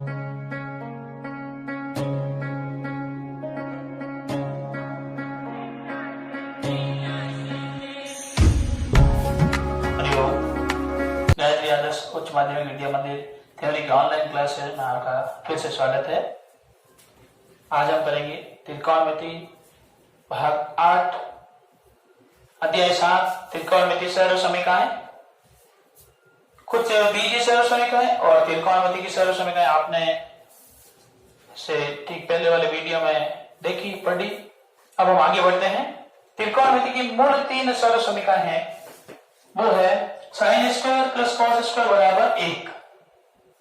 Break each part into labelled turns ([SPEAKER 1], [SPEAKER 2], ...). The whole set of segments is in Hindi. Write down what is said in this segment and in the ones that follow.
[SPEAKER 1] गायत्री आदर्श उच्च माध्यमिक विद्या मंदिर थ्योरी की ऑनलाइन क्लास में आपका फिर से स्वागत है। आज हम करेंगे त्रिकोणमिति भाग 8 अध्याय 7 त्रिकोणमिति सर्व समीकरण। कुछ बीजीय सर्व समीकरण और त्रिकोणमिति की सर्व समीकरण आपने से ठीक पहले वाले वीडियो में देखी पढ़ी। अब हम आगे बढ़ते हैं। त्रिकोणमिति की मूल 3 सर्व समीकरण है, वो है sine square plus cos square बराबर 1।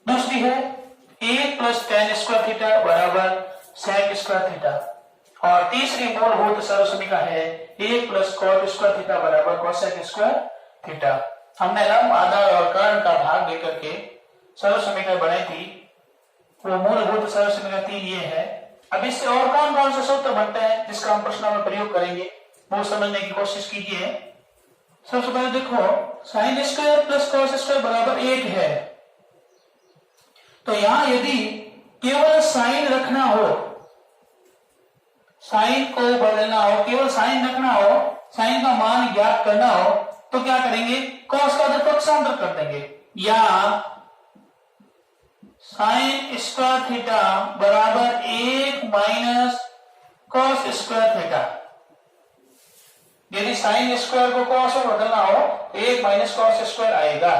[SPEAKER 1] दूसरी है 1 प्लस टेन स्क्वायर थीटा बराबर सेक स्क्वायर थीटा। और तीसरी मूलभूत सर्व समीकरण है 1 प्लस कॉट स्क्वायर थीटा बराबर कोसेक स्क्वायर थीटा। हमने लंब, आधार और कर्ण का भाग लेकर के सर्व समीकरण बनाई थी। वो मूलभूत सर्व समीकरण 3 ये है। अब इससे और कौन कौन से सूत्र बनते हैं जिसका हम प्रश्नों में प्रयोग करेंगे, वो समझने की कोशिश कीजिए। सबसे पहले देखो, sine square plus cos square बराबर 1 है, तो यहां यदि केवल साइन रखना हो, साइन को बदलना हो, केवल साइन रखना हो, साइन का मान ज्ञात करना हो, तो क्या करेंगे, कॉस का पक्षांतर कर देंगे, या साइन स्क्वायर थीटा बराबर 1 माइनस कॉस स्क्वायर थीटा। यदि साइन स्क्वायर को कॉस में बदलना हो तो 1 माइनस कॉस स्क्वायर आएगा।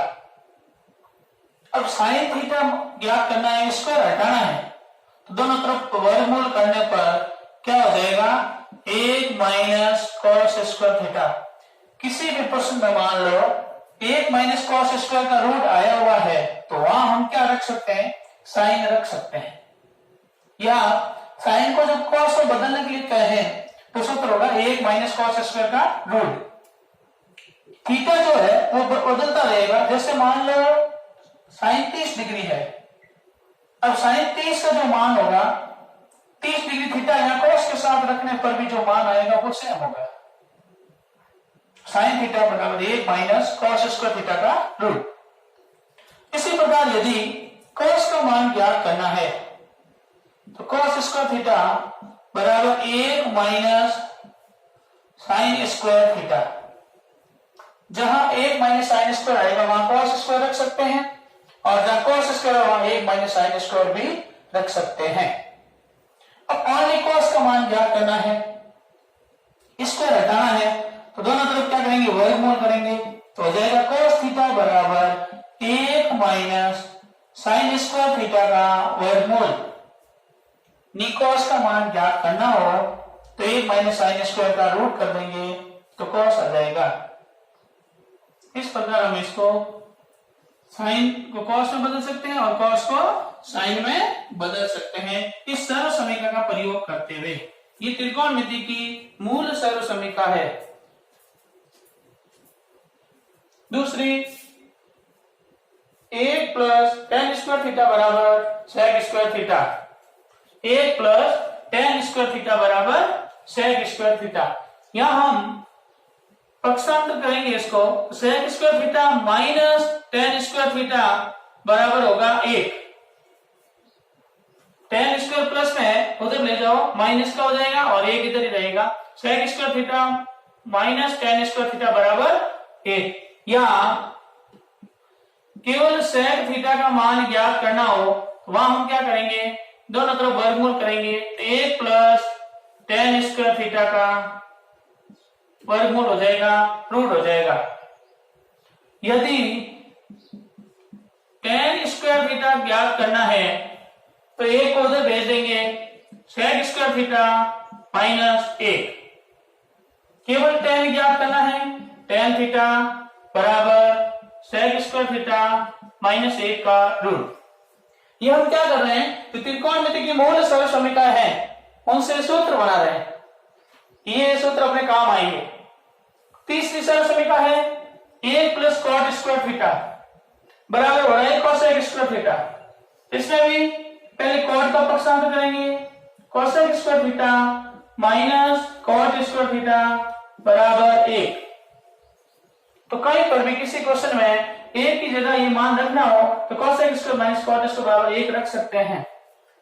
[SPEAKER 1] अब साइन थीटा ज्ञात करना है, स्क्वायर हटाना है, तो दोनों तरफ वर्गमूल करने पर क्या हो जाएगा, 1 माइनस कॉस स्क्वायर थीटा। किसी भी प्रश्न में मान लो 1 माइनस कॉस स्क्वायर का रूट आया हुआ है, तो वहां हम क्या रख सकते हैं, साइन रख सकते हैं। या साइन को जब कॉस में बदलने के लिए कहें तो सूत्र होगा 1 माइनस कॉस स्क्वायर का रूट। थीटा जो है वो बदलता रहेगा। जैसे मान लो साइन 30 डिग्री है, अब साइन 30 का जो मान होगा 30 डिग्री थीटा यहाँ कॉस के साथ रखने पर भी जो मान आएगा वो सेम होगा। साइन थीटा बराबर 1 माइनस कॉस स्क्वायर थीटा का रूट। इसी प्रकार यदि कॉस का मान ज्ञात करना है तो कॉस स्क्वायर थीटा बराबर 1 माइनस साइन स्क्वायर थीटा। जहां 1 माइनस साइन स्क्वायर आएगा वहां कॉस स्क्वायर रख सकते हैं, और जहां कॉस स्क्वायर वहां 1 माइनस साइन स्क्वायर भी रख सकते हैं। अब ओनली कॉस का मान ज्ञात करना है, स्क्वायर हटाना है, तो दोनों तरफ क्या करेंगे, वर्गमूल करेंगे, तो हो जाएगा कॉस थीटा बराबर 1 माइनस साइन स्क्वायर थीटा का वर्गमूल। कॉस का मान ज्ञात करना हो तो 1 माइनस साइन स्क्वायर का रूट कर देंगे तो कॉस आ जाएगा। इस प्रकार हम इसको साइन को कॉस में बदल सकते हैं और कॉस को साइन में बदल सकते हैं, इस सर्व समीकरण का प्रयोग करते हुए। ये त्रिकोणमिति की मूल सर्व समीकरण है। दूसरी 1 प्लस टेन स्क्वायर थीटा बराबर sec square theta. 1 plus tan square theta बराबर सेक स्क्वायर थीटा। यहां हम पक्षांतर करेंगे इसको, sec square theta minus tan square theta बराबर होगा 1। टेन स्क्वायर प्लस में है, उधर ले जाओ, माइनस का हो जाएगा और 1 इधर ही रहेगा। Sec square theta minus tan square theta बराबर 1। यहां केवल सेक थीटा का मान ज्ञात करना हो वहां हम क्या करेंगे, दोनों तरफ वर्गमूल करेंगे, 1 प्लस टेन स्क्वायर थीटा का वर्गमूल हो जाएगा, रूट हो जाएगा। यदि टेन स्क्वायर थीटा ज्ञात करना है तो 1 को उधर भेज देंगे, सेक स्क्वायर थीटा माइनस 1। केवल टेन ज्ञात करना है, टेन थीटा बराबर सेक स्क्वायर थीटा माइनस 1 का रूट। ये हम क्या कर रहे हैं, तो त्रिकोणमिति की मूल सर्व समीकरण है उनसे सूत्र बना रहे हैं, ये सूत्र अपने काम आएंगे। तीसरी सर्व समीकरण है 1 प्लस कॉट स्क्वायर थीटा बराबर हो रहा है कोसेक स्क्वायर थीटा। इसमें भी पहले कॉट का पक्षांतर करेंगे, cosec square theta minus cot square theta बराबर 1। तो कहीं पर भी किसी क्वेश्चन में एक की जगह ये मान रखना हो तो cosec square minus cot square बराबर 1 रख सकते हैं,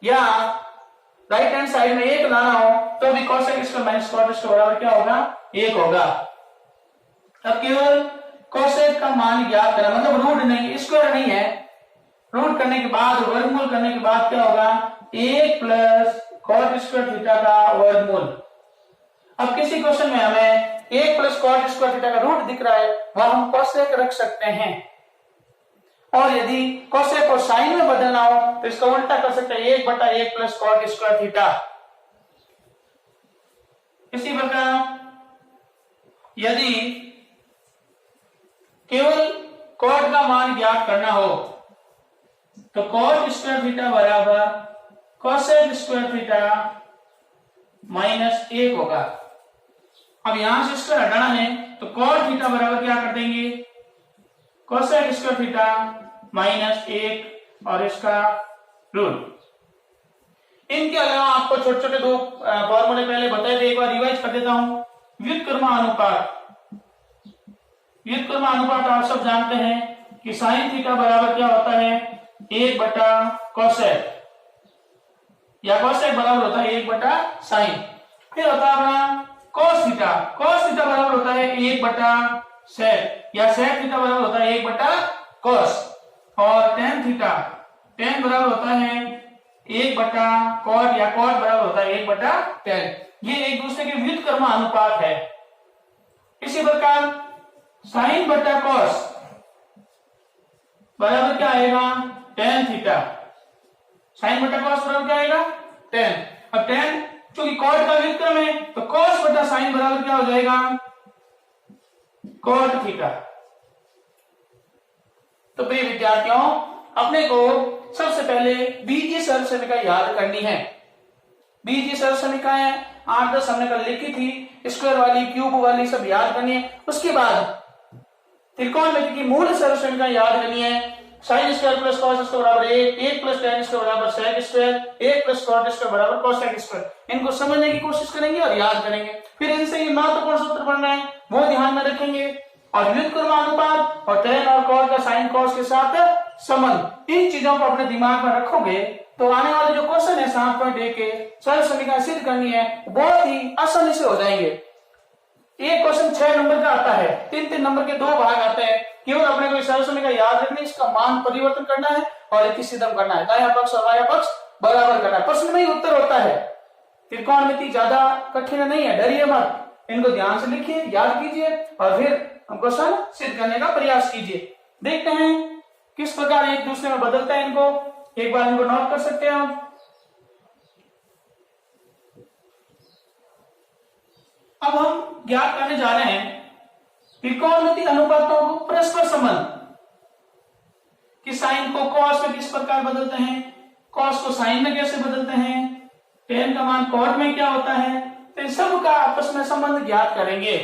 [SPEAKER 1] या राइट हैंड साइड में 1 लाना हो तो भी cosec square minus cot square बराबर क्या होगा, 1 होगा। अब केवल cosec का मान ज्ञात करना, मतलब रूट नहीं, स्क्वायर नहीं है, रूट करने के बाद वर्गमूल करने के बाद क्या होगा, 1 प्लस cot स्क्वायर थीटा का वर्गमूल। अब किसी क्वेश्चन में हमें 1 प्लस cot स्क्वायर थीटा का रूट दिख रहा है, वहां हम cosec रख सकते हैं, और यदि cosec को साइन में बदलना हो तो इसका उल्टा कर सकते हैं, 1/1 प्लस cot स्क्वायर थीटा। इसी प्रकार यदि केवल cot का मान ज्ञात करना हो तो cot स्क्वायर थीटा बराबर cosec स्क्वायर थीटा माइनस 1 होगा। अब यहां से स्क्वायर हटाना है तो cot थीटा बराबर क्या कर देंगे, cosec स्क्वायर थीटा माइनस 1 और इसका रूट। इनके अलावा आपको छोटे छोटे दो फॉर्मूले पहले बताए थे, एक बार रिवाइज कर देता हूं। व्युत्क्रमानुपात, व्युत्क्रमानुपात आप सब जानते हैं कि साइन थीटा बराबर क्या होता है, 1/cosec, या cosec बराबर होता है 1/sin। फिर होता है अपना cos थीटा, cos थीटा बराबर होता है 1/sec, या sec थीटा बराबर होता है 1/cos, और tan थीटा, tan बराबर होता है 1/cot, या cot बराबर होता है 1/tan। ये एक दूसरे के व्युत्क्रमानुपात है। इसी प्रकार sin बटा cos बराबर क्या आएगा, tan थीटा, sin बटा cos बराबर क्या आएगा, tan। अब tan क्योंकि cot का व्युत्क्रम है तो cos बटा sin बराबर क्या हो जाएगा, cot थीटा। तो प्रिय विद्यार्थियों, अपने को सबसे पहले बीजीय सरल समीकरण याद करनी है। बीजीय सरल समीकरण 8-10 हमने कल लिखी थी, स्क्वायर वाली, क्यूब वाली सब याद करनी है। उसके बाद त्रिकोणमिति की मूल सरल समीकरण याद करनी है। Sine square plus cos square बराबर 1, 1 प्लस tan स्क्वायर बराबर sec square, 1 plus cot square बराबर cosec स्क्वायर। इनको समझने की कोशिश करेंगे और याद करेंगे। फिर इनसे ये महत्वपूर्ण सूत्र बन रहे हैं वो ध्यान में रखेंगे, और व्युत्क्रमानुपात और tan और cot का sin cos के साथ संबंध, इन चीजों को अपने दिमाग में रखोगे तो आने वाले जो क्वेश्चन है 7.1 के सरल समीकरण सिद्ध करनी है बहुत ही आसानी से हो जाएंगे। एक क्वेश्चन 6 नंबर का आता है, 3-3 नंबर के 2 भाग आते हैं। केवल अपने को सरल समीकरण याद रखनी, इसका मान परिवर्तन करना है और एक सिद्धम करना है, दायां पक्ष और बायां पक्ष बराबर करना है। प्रश्न में ही उत्तर होता है। त्रिकोणमिति ज्यादा कठिन नहीं है, डरिए मत, इनको ध्यान से लिखिए, याद कीजिए और फिर क्वेश्चन सिद्ध करने का प्रयास कीजिए। देखते हैं किस प्रकार एक दूसरे में बदलता है इनको, एक बार इनको नोट कर सकते हैं आप। अब हम ज्ञात करने जा रहे हैं त्रिकोणमिति अनुपातों को परस्पर संबंध, कि साइन को cos में किस प्रकार बदलते हैं, cos को साइन में कैसे बदलते हैं, tan का मान cot में क्या होता है, तो इन सब का आपस में संबंध ज्ञात करेंगे।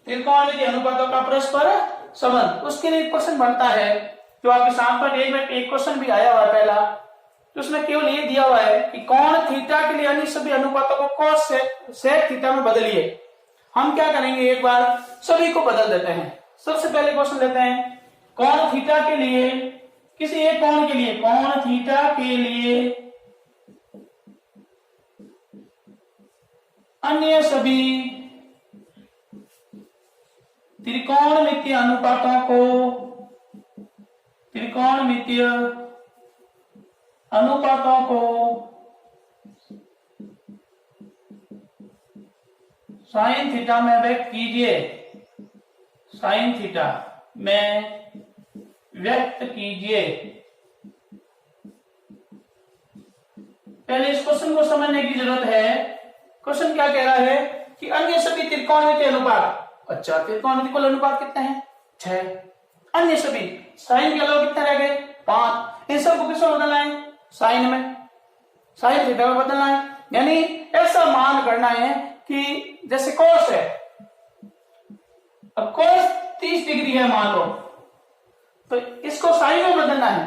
[SPEAKER 1] त्रिकोणमिति अनुपातों का परस्पर संबंध, उसके लिए एक क्वेश्चन बनता है जो आपके 7.1 में एक क्वेश्चन भी आया हुआ है पहला, तो उसमें केवल ये दिया हुआ है कि कोण थीटा के लिए अन्य सभी अनुपातों को cos से sec थीटा में बदलिए। हम क्या करेंगे, एक बार सभी को बदल देते हैं। सबसे पहले क्वेश्चन लेते हैं, कोण थीटा के लिए, किसी एक कोण के लिए, कोण थीटा के लिए अन्य सभी त्रिकोणमितीय अनुपातों को, त्रिकोणमितीय अनुपातों को साइन थीटा में व्यक्त कीजिए, साइन थीटा में व्यक्त कीजिए। पहले इस क्वेश्चन को समझने की जरूरत है। क्वेश्चन क्या कह रहा है कि अन्य सभी त्रिकोणमितीय अनुपात, अच्छा त्रिकोणमितीय कुल अनुपात कितने हैं, 6, अन्य सभी साइन के अलावा कितने रह गए, 5। इन सबको किसमें बदलना है, साइन में, साइन थीटा में बदलना है। यानी ऐसा मान करना है कि जैसे cos है, अब cos 30 डिग्री है मान लो, तो इसको साइन में बदलना है।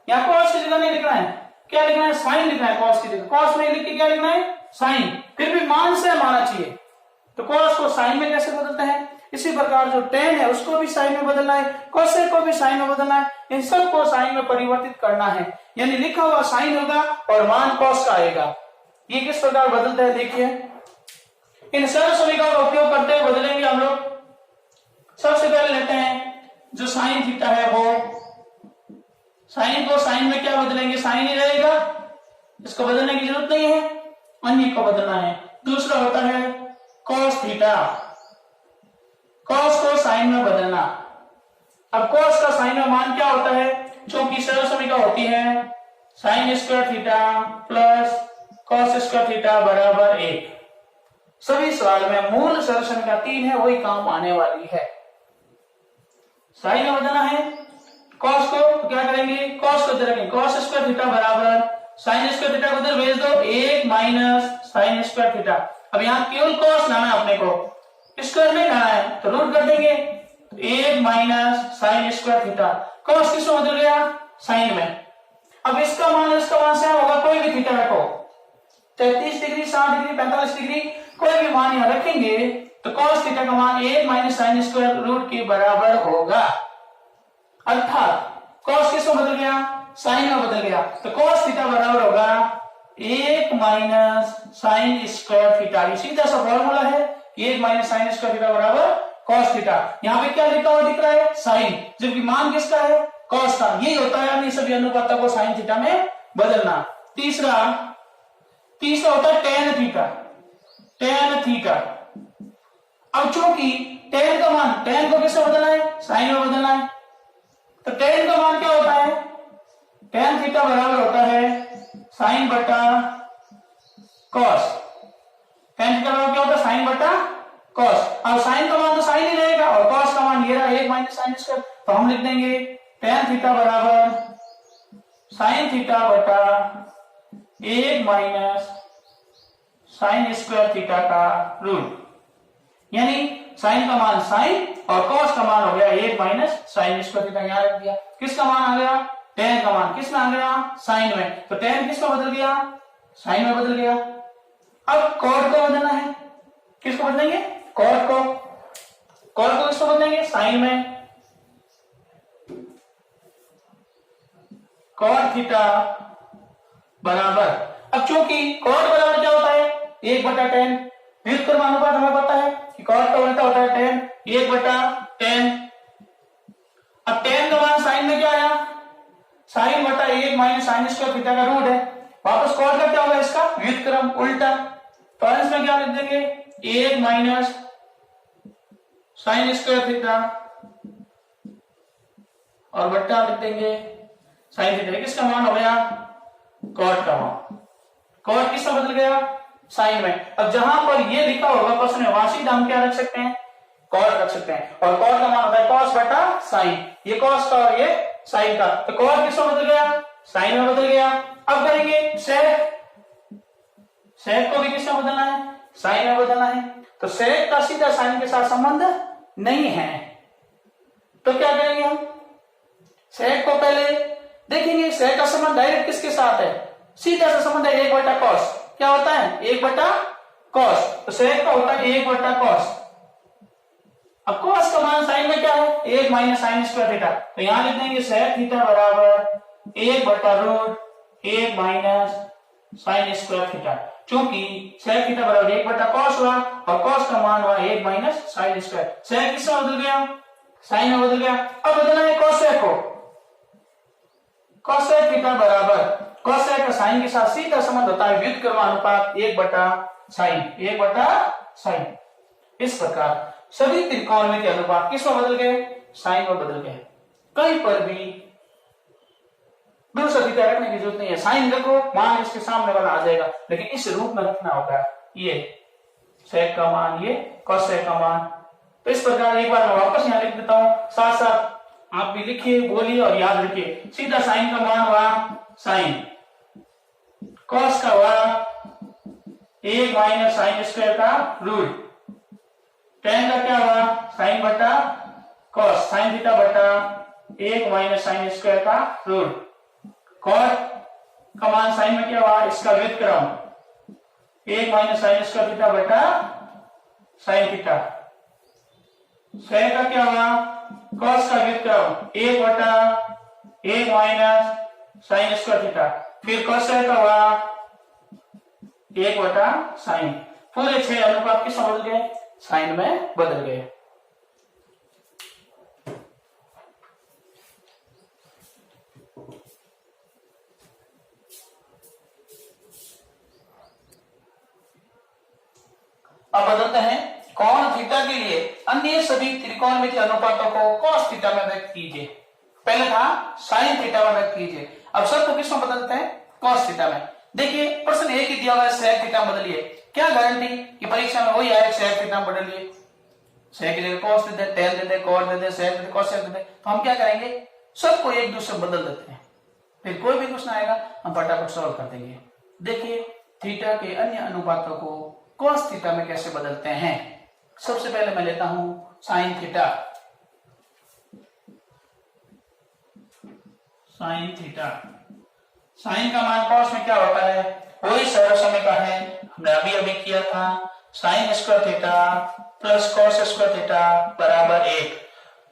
[SPEAKER 1] यहाँ cos की जगह नहीं लिखना है, क्या लिखना है, साइन लिखना है cos की जगह। cos नहीं लिख के क्या लिखना है, साइन, फिर भी मान से माना चाहिए। तो cos को साइन में कैसे बदलते हैं, इसी प्रकार जो टेन है उसको भी साइन में बदलना है, कोसेक को भी साइन में बदलना है, इन सबको साइन में परिवर्तित करना है। यानी लिखा हुआ साइन होगा और मान कॉस का आएगा। ये किस प्रकार बदलता है देखिए, इन सरल समीकरण का उपयोग करते हुए बदलेंगे हम लोग। सबसे पहले लेते हैं जो साइन थीटा है, वो साइन को साइन में क्या बदलेंगे, साइन ही रहेगा, इसको बदलने की जरूरत नहीं है, अन्य को बदलना है। दूसरा होता है कॉस थीटा, कॉस को साइन में बदलना। अब कॉस का साइन में मान क्या होता है, चूंकि सरल समीकरण होती है sine square theta plus cos square theta बराबर 1। सभी सवाल में मूल सरल समीकरण 3 है, वही काम आने वाली है। साइन में बदलना है, कॉस को तो क्या करेंगे, कॉस को इधर रखेंगे, कॉस स्क्वायर थीटा बराबर साइन स्क्वायर थीटा को इधर भेज दो, 1 माइनस साइन स्क्वायर थीटा। अब यहाँ केवल कॉस लाना है अपने को, स्क्वायर नहीं लाना है, तो रूट कर देंगे, 1 minus sine square theta. Cos किसमें बदल गया, साइन में। अब इसका मान सेम होगा, कोई भी थीटा रखो, 33 डिग्री 60 डिग्री 45 डिग्री कोई भी मान यहाँ रखेंगे तो कॉस थीटा का मान 1 माइनस साइन स्क्वायर रूट के बराबर होगा। अर्थात कॉस किसमें बदल गया, साइन में बदल गया, तो कॉस थीटा बराबर होगा 1 माइनस साइन स्क्वायर थीटा। ये सीधा सा फॉर्मूला है, 1 माइनस साइन स्क्वायर थीटा बराबर कॉस थीटा। यहाँ पे क्या लिखा हुआ दिख रहा है, साइन, जबकि मान किसका है, कॉस का। यही होता है अपनी सभी अनुपातों को साइन थीटा में बदलना। तीसरा होता है टेन थीटा, टेन थीटा। अब चूंकि टेन का मान, टेन को किससे बदलना है, साइन में बदलना है, तो टेन का मान क्या होता है, टेन थीटा बराबर होता है साइन बटा कॉस। टेन थीटा बराबर क्या होता है, साइन बटा कॉस। अब साइन का मान तो साइन ही रहेगा और कॉस का मान ये रहा 1 माइनस साइन स्क्वायर, तो हम लिख देंगे टेन थीटा बराबर साइन थीटा बटा 1 माइनस साइन स्क्वायर थीटा का रूट। यानी साइन का मान साइन और कॉस का मान हो गया 1 माइनस साइन स्क्वायर थीटा। यहां रख दिया, किसका मान आ गया, टेन का मान किस में आ गया, साइन में, तो टेन किसको बदल गया, साइन में बदल गया। अब कॉट को बदलना है, किसको बदलेंगे, कॉट को, कॉट को किसको बदलेंगे, साइन में, कॉट थीटा बराबर। अब चूंकि कॉट बराबर क्या होता है, 1/10, व्युत्क्रम अनुपात हमें पता है कि कॉट का उल्टा होता है टेन, 1/10। अब टेन का मान साइन में क्या आया, साइन बटा 1 माइनस साइन स्क्वायर थीटा का रूट है। वापस कॉट का क्या होगा, इसका व्युत्क्रम उल्टा, तो इसमें क्या लिख देंगे, 1 माइनस साइन स्क्वायर थीटा और बट्टा लिख देंगे साइन थीटा। किसका मान हो गया, कॉट का मान। कॉट किसका बदल गया, साइन में। अब जहां पर ये लिखा होगा प्रश्न में, वहां सीधा हम क्या रख सकते हैं, कॉट रख सकते हैं, और कॉट का मान होता है कॉस बटा साइन। ये कॉस का और ये साइन का, तो कॉट किसमें बदल गया, साइन में बदल गया। अब करेंगे सेक, सेक को भी किसमें बदलना है, साइन में बदलना है, तो सेक का सीधा साइन के साथ संबंध नहीं है, तो क्या करेंगे हम, सेक को पहले देखेंगे, सेक का संबंध डायरेक्ट किसके साथ है, सीधा सा संबंध है 1/cos। क्या होता है, 1/cos, तो सेक का होता है 1/cos। अब cos का मान साइन में क्या है, 1 माइनस साइन स्क्वायर थीटा, तो यहां लिख देंगे सेक थीटा बराबर 1/√1 माइनस साइन स्क्वायर थीटा। क्योंकि सेक थीटा बराबर 1/cos हुआ और cos का मान हुआ 1 माइनस साइन स्क्वायर। सेक किसमें बदल गया, साइन में बदल गया। अब बदलना है cosec को, cosec थीटा बराबर, cosec का साइन के साथ सीधा संबंध होता है व्युत्क्रम अनुपात 1/sin, 1/sin। इस प्रकार सभी त्रिकोणमितीय अनुपात किसमें बदल गए, साइन में बदल गए। कहीं पर भी दूसरा थीटा रखने की जरूरत नहीं है, साइन रखो, मान इसके सामने वाला आ जाएगा, लेकिन इस रूप में रखना होगा, ये सेक का मान, ये cosec का मान। तो इस प्रकार एक बार मैं वापस यहाँ लिख देता हूं, साथ साथ आप भी लिखिए, बोलिए और याद रखिए। सीधा साइन का मान हुआ साइन, कॉस का हुआ 1 माइनस साइन स्क्वायर का रूट, टेन का क्या हुआ, साइन बटा कॉस, साइन थीटा बटा 1 माइनस साइन स्क्वायर का रूट। कॉट का मान साइन में क्या हुआ, इसका व्युत्क्रम 1 माइनस साइन स्क्वायर थीटा बटा साइन थीटा। sec का क्या हुआ, cos का व्युत्क्रम 1/1 माइनस sin स्क्वायर थीटा, फिर cosec का हुआ 1/sin। पूरे 6 अनुपात किस में बदल गए, साइन में बदल गए। अब बदलते हैं, कोण थीटा के लिए अन्य सभी त्रिकोणमितीय अनुपातों को cos थीटा में व्यक्त कीजिए। पहले था sin थीटा में व्यक्त कीजिए, अब सबको किस में बदलते हैं, cos थीटा में। देखिए प्रश्न एक ही दिया हुआ है, sec थीटा में बदलिए, क्या गारंटी कि परीक्षा में वही आए sec थीटा में बदलिए, sec की जगह cos दे दे, tan दे दे, cot दे दे, sec दे दे, cosec दे दे, तो हम क्या करेंगे, सबको एक दूसरे बदल देते हैं, फिर कोई भी क्वेश्चन आएगा हम फटाफट सॉल्व कर देंगे। देखिए थीटा के अन्य अनुपातों को cos थीटा में कैसे बदलते हैं। सबसे पहले मैं लेता हूं sin theta, sin theta, sin का मान cos में क्या होता है, वही सरल समय का है, हमने अभी अभी किया था, sin square theta plus cos square theta बराबर 1।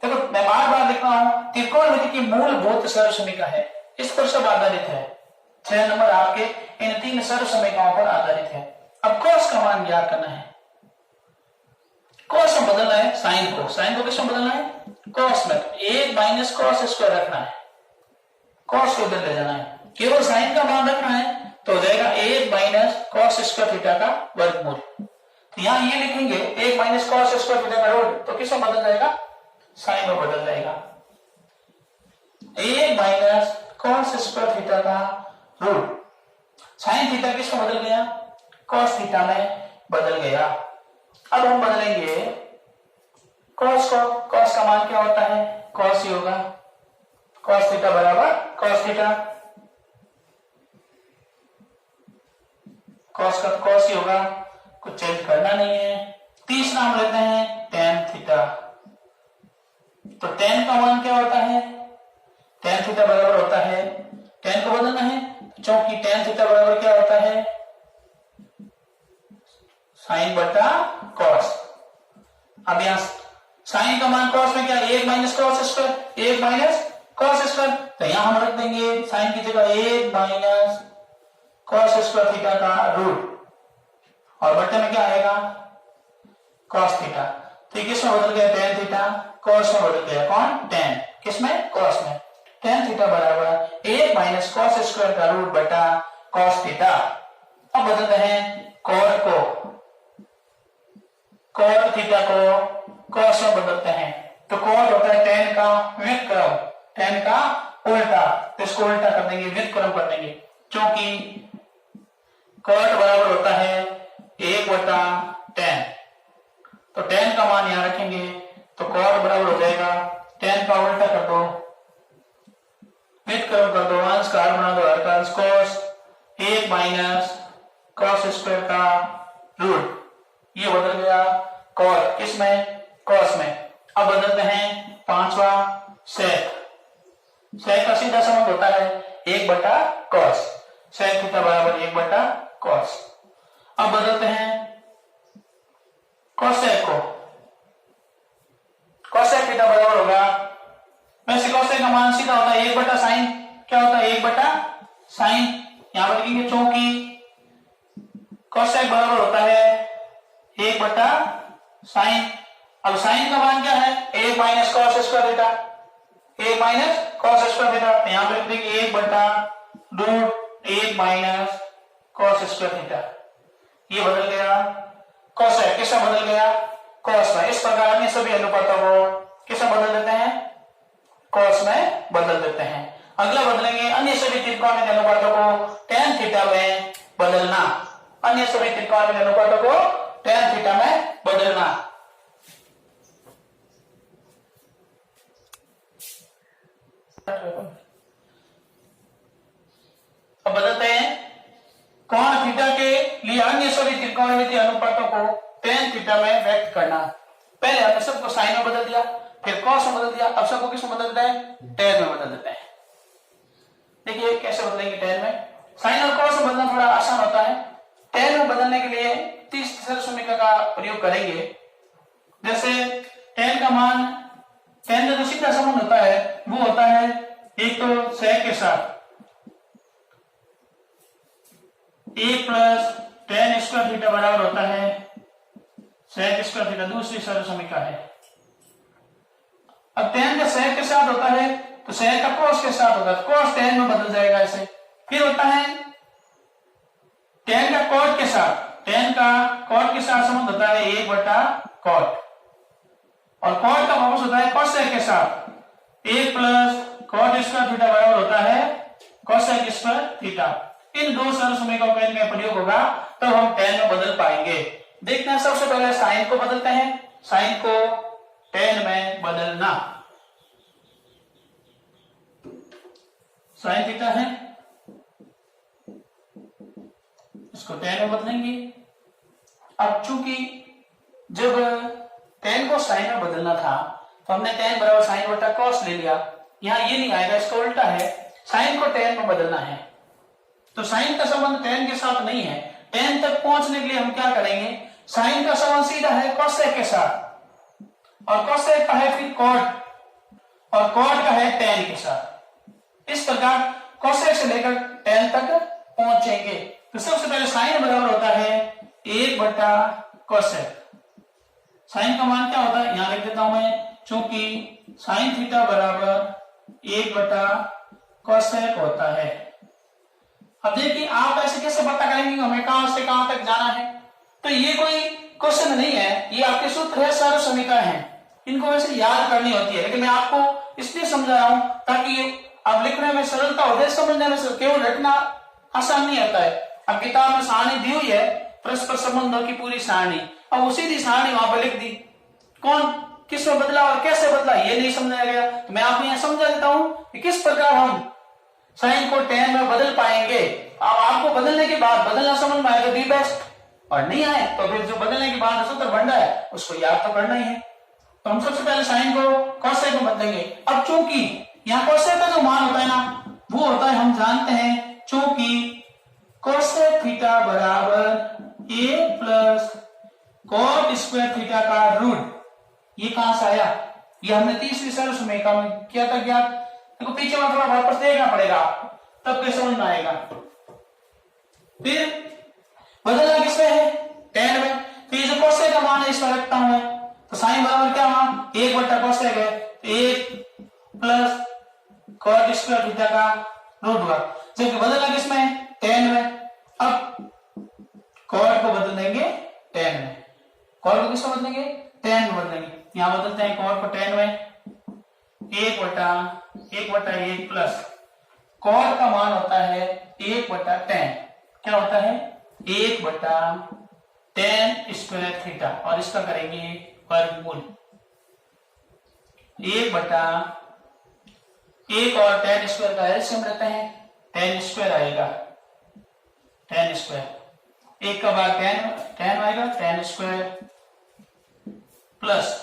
[SPEAKER 1] देखो मैं बार बार लिख रहा हूं, त्रिकोणमिति की मूलभूत सरल समीकरण है, इस पर सब आधारित है, 6 नंबर आपके इन 3 सरल समीकरणों पर आधारित है। अब cos का मान ज्ञात करना है, cos में बदलना है sin को किस में बदलना है, cos में, 1 माइनस cos स्क्वायर रखना है, cos को उधर ले जाना है, केवल sin का मान रखना है तो हो जाएगा 1 माइनस cos स्क्वायर थीटा का वर्गमूल। तो यहां ये लिखेंगे 1 माइनस cos स्क्वायर थीटा का रूट, तो किस में बदल जाएगा, sin में बदल जाएगा, 1 माइनस cos स्क्वायर थीटा का रूट, sin थीटा किस में बदल गया, cos थीटा में बदल गया। अब हम बदलेंगे cos को, cos का मान क्या होता है, cos ही होगा, cos थीटा बराबर cos थीटा, cos का cos ही होगा, कुछ चेंज करना नहीं है। तीसरा हम लेते हैं tan थीटा, तो tan का मान क्या होता है, tan थीटा बराबर होता है, tan को बदलना है क्योंकि tan थीटा बराबर क्या होता है, sin बटा cos। अब यहां sin का मान cos में क्या, 1 minus cos square, 1 minus cos square, तो यहां हम रख देंगे sin की जगह 1 माइनस cos स्क्वायर थीटा का रूट, और बटे में क्या आएगा, cos थीटा। तो किस में बदल गया, tan थीटा cos में बदल गया, कौन, tan, किस में, cos में, tan थीटा बराबर 1 माइनस cos स्क्वायर का रूट बटा cos थीटा। अब बदलते हैं cot को, cot थीटा को cos में बदलते हैं, तो cot होता है tan का व्युत्क्रम, tan का उल्टा, तो इसको उल्टा कर देंगे, व्युत्क्रम कर देंगे, क्योंकि cot बराबर होता है 1/tan, तो tan का मान यहां रखेंगे, तो cot बराबर हो जाएगा, tan का उल्टा कर दो, व्युत्क्रम कर दो, अंश का हर बना दो, हर का अंश cos 1 माइनस cos स्क्वायर का रूट, ये बदल गया cot, किसमें, cos में। अब बदलते हैं पांचवा sec, sec का सीधा संबंध होता है 1/cos, sec थीटा बराबर 1/cos। अब बदलते हैं cosec को, cosec थीटा बराबर होगा, वैसे cosec का मान सीधा होता है 1/sin, क्या होता है 1/sin, यहां पर लिखेंगे क्योंकि cosec बराबर होता है 1/sin। अब sin का मान क्या है, 1 minus cos square theta, 1 minus cos square theta, यहां पर लिखेंगे 1/√1 माइनस cos स्क्वायर थीटा, ये बदल गया cosec, किसमें बदल गया, cos में। इस प्रकार अन्य सभी अनुपातों को किसमें बदल देते हैं, cos में बदल देते हैं। अगला बदलेंगे अन्य सभी त्रिकोणमितीय अनुपातों को tan थीटा में बदलना, अन्य सभी त्रिकोणमितीय अनुपातों को tan थीटा में बदलना। अब बदलते हैं कोण थीटा के लिए अन्य सभी त्रिकोणमितीय अनुपातों को tan थीटा में व्यक्त करना। पहले हमने सबको sin में बदल दिया, फिर cos में बदल दिया, अब सबको किस में बदल देते हैं, tan में बदल देते हैं। देखिए कैसे बदलेंगे tan में, sin और cos में बदलना थोड़ा आसान होता है, tan में बदलने के लिए 30 सरल समीकरण का प्रयोग करेंगे। जैसे tan tan का मान, tan का जो सीधा संबंध होता है वो होता है एक तो sec के साथ a plus tan square theta बराबर होता है sec स्क्वायर थीटा, दूसरी सरल समीकरण है। अब tan का sec के साथ होता है तो sec का cos के साथ होगा, तो cos tan में बदल जाएगा ऐसे। फिर होता है tan का cot के साथ, tan का cot के साथ संबंध होता है 1/cot, और cot का वापस होता है cosec के साथ 1 प्लस cot स्क्वायर थीटा बराबर होता है cosec स्क्वायर थीटा। इन दो सरल समीकरणों का इनमें प्रयोग होगा तो हम tan में बदल पाएंगे। देखते हैं, सबसे पहले साइन को बदलते हैं, साइन को tan में बदलना। साइन थीटा है, इसको tan में बदलेंगे। अब चूंकि जब tan को साइन में बदलना था तो हमने tan बराबर साइन बटा cos ले लिया, यहां ये नहीं आएगा, इसका उल्टा है, साइन को tan में बदलना है। तो साइन का संबंध tan के साथ नहीं है, tan तक पहुंचने के लिए हम क्या करेंगे, साइन का संबंध सीधा है cosec के साथ, और cosec का है फिर cot, और cot का है tan के साथ। इस प्रकार cosec से लेकर tan तक पहुंचेंगे। तो सबसे पहले साइन बराबर होता है 1/cosec। साइन का मान क्या होता है, यहां लिख देता हूं मैं, चूंकि साइन थीटा बराबर 1/cosec होता है। अब देखिए आप ऐसे कैसे पता करेंगे हमें कहां से कहां तक जाना है, तो ये कोई क्वेश्चन नहीं है, ये आपके सूत्र है, सरल समीकरण है, इनको वैसे याद करनी होती है, लेकिन मैं आपको इसलिए समझा रहा हूं ताकि अब लिखने में सरलता हो जाए, समझने में केवल रटना आसान नहीं होता है। अब किताब में सारणी दी हुई है, परस्पर संबंधों की पूरी सारणी, अब उसी दी सारणी वहां पर लिख दी, कौन किस में बदला और कैसे बदला ये नहीं समझाया गया, तो मैं आपको यहां समझा देता हूं कि किस प्रकार हम साइन को tan में बदल पाएंगे। अब आपको बदलने के बाद बदलना समझ में आए तो बी बेस्ट, और नहीं आए तो फिर जो बदलने के बाद सूत्र बन रहा है उसको याद तो करना ही है। तो हम सबसे पहले साइन को cosec में बदलेंगे। अब चूंकि यहाँ cosec का जो मान होता है ना वो होता है, हम जानते हैं, चूंकि cosec थीटा बराबर a plus cot square theta का रूट, ये कहां से आया, ये हमने तीसरी सरल समीकरण में किया था ज्ञात। देखो पीछे में थोड़ा वापस देखना पड़ेगा तब कैसे समझ में आएगा। फिर बदलना किसमें है, tan में, तो ये जो cosec का मान है इसमें रखता हूं मैं, तो साइन बराबर क्या मान 1/cosec है, तो 1 प्लस cot स्क्वायर थीटा का रूट हुआ। जबकि बदलना किसमें है, tan में। अब cot को बदल देंगे tan में, cot को किसमें बदलेंगे, tan में बदलेंगे। यहां बदलते हैं cot को tan में, 1/1 प्लस cot का मान होता है 1/tan, क्या होता है 1/tan स्क्वायर थीटा, और इसका करेंगे वर्गमूल, 1 और tan स्क्वायर का एलसीएम लेते हैं, tan स्क्वायर आएगा, tan स्क्वायर, 1 का भाग tan आएगा, tan square plus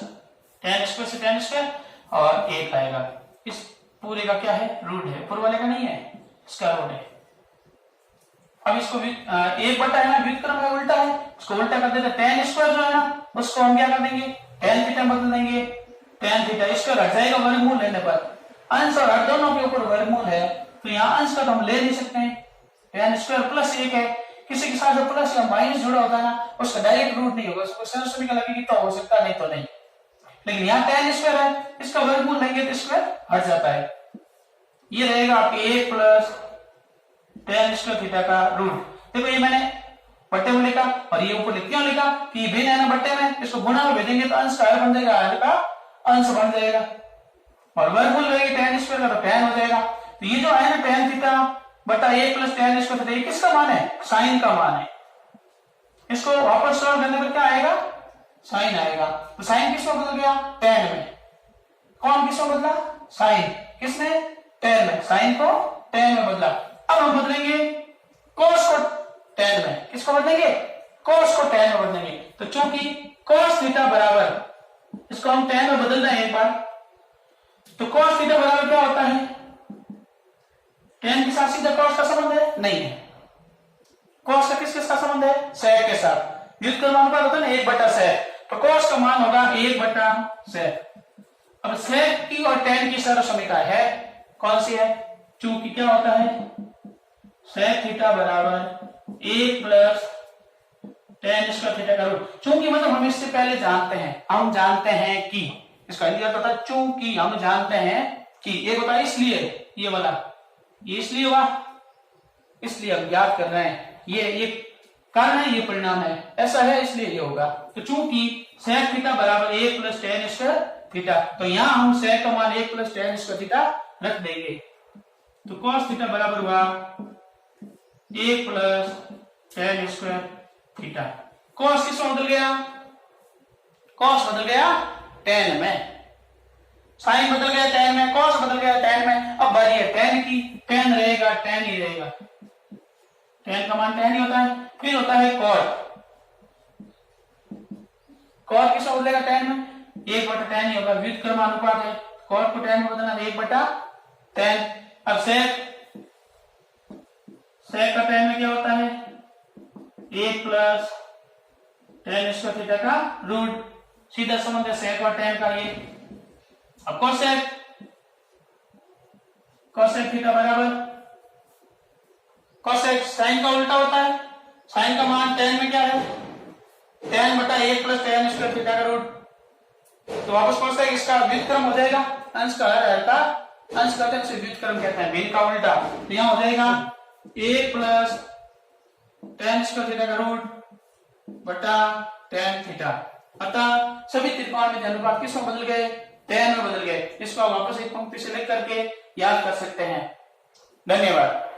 [SPEAKER 1] tan square से tan स्क्वायर और 1 आएगा। इस पूरे का क्या है, रूट है, पूर्व वाले का नहीं है, इसका रूट है। अब इसको 1/, है ना, व्युत्क्रम है, उल्टा है, उसको उल्टा कर देते, tan स्क्वायर जो है ना उसको हम क्या कर देंगे, tan थीटा बदल देंगे, tan थीटा स्क्वायर हट जाएगा वर्गमूल लेने पर, अंश और हर दोनों के ऊपर वर्गमूल है, तो यहाँ अंश का तो हम ले नहीं सकते हैं, tan स्क्वायर प्लस 1 है, किसी के साथ जो प्लस या माइनस जुड़ा होता है ना उसका डायरेक्ट रूट नहीं होगा, उसको सरल समीकरण लगेगी तो हो सकता, नहीं तो नहीं। लेकिन यहाँ tan स्क्वायर है, इसका वर्गमूल लेंगे तो स्क्वायर हट जाता है, ये रहेगा आपके 1 प्लस tan स्क्वायर थीटा का रूट। देखो ये मैंने बट्टे में लिखा और ये ऊपर क्यों लिखा कि भिन्न है ना बट्टे में, इसको गुणा में भेजेंगे तो अंश का हर बन जाएगा, हर का अंश बन जाएगा, और वर्गमूल लेंगे tan स्क्वायर का तो tan हो जाएगा। तो ये जो है ना tan थीटा बटा 1 प्लस tan स्क्वायर थीटा, ये किसका मान है, साइन का मान है। इसको वापस सॉल्व करने पर क्या आएगा, साइन आएगा। तो साइन किसमें बदल गया, tan में, कौन किसमें बदला, साइन, किसमें, tan में, साइन को tan में बदला। अब हम बदलेंगे cos को tan में, किसको बदलेंगे, cos को tan में बदलेंगे। तो चूंकि cos थीटा बराबर, इसको हम tan में बदल दें एक बार, तो cos थीटा बराबर क्या होता है, tan के साथ सीधा cos का संबंध है, नहीं है, cos का किसके साथ संबंध है, sec के साथ, व्युत्क्रम अनुपात होता है ना 1/sec, तो cos का मान होगा 1/sec। अब sec की और tan की सर्वसमीता है, कौन सी है? चूंकि क्या होता है, sec थीटा बराबर 1 प्लस tan स्क्वायर थीटा का रूट। चूंकि मतलब हम इससे पहले जानते हैं कि, इसका हिंदी अर्थ होता है चूंकि हम जानते हैं कि, एक होता है इसलिए, ये वाला ये इसलिए हुआ, इसलिए हम याद कर रहे हैं, ये कारण है, ये परिणाम है, ऐसा है इसलिए ये होगा। तो चूंकि sec थीटा बराबर 1 प्लस tan स्क्वायर थीटा, तो यहां हम sec का मान 1 प्लस tan स्क्वायर थीटा रख देंगे। तो cos थीटा बराबर हुआ 1 plus tan square theta. cos किसमें बदल गया? cos बदल गया tan में, sin बदल गया tan में, cos बदल गया tan में। अब बारी है tan की, tan रहेगा, tan ही रहेगा, tan का मान tan ही होता है। फिर होता है cot, cot किसमें बदलेगा? tan में, 1/tan ही होगा, व्युत्क्रमानुपात है, cot को tan में बदलना 1/tan। अब sec का tan में क्या होता है? 1 प्लस tan स्क्वायर थीटा का रूट, सीधा संबंध है sec और tan का ये। अब cosec थीटा बराबर, cosec sin का उल्टा होता है, sin का मान tan में क्या है? tan/1 plus tan square theta का रूट। तो वापस cosec इसका व्युत्क्रम हो जाएगा, अंश का हर का अंश का से व्युत्क्रम कहते हैं, भिन्न का उल्टा। तो यहां हो जाएगा 1 प्लस tan स्क्वायर थीटा का रूट बटा tan थीटा। अतः सभी त्रिकोणमितीय अनुपात किसमें बदल गए? tan में बदल गए। इसको आप वापस एक पंक्ति से लिख करके याद कर सकते हैं। धन्यवाद।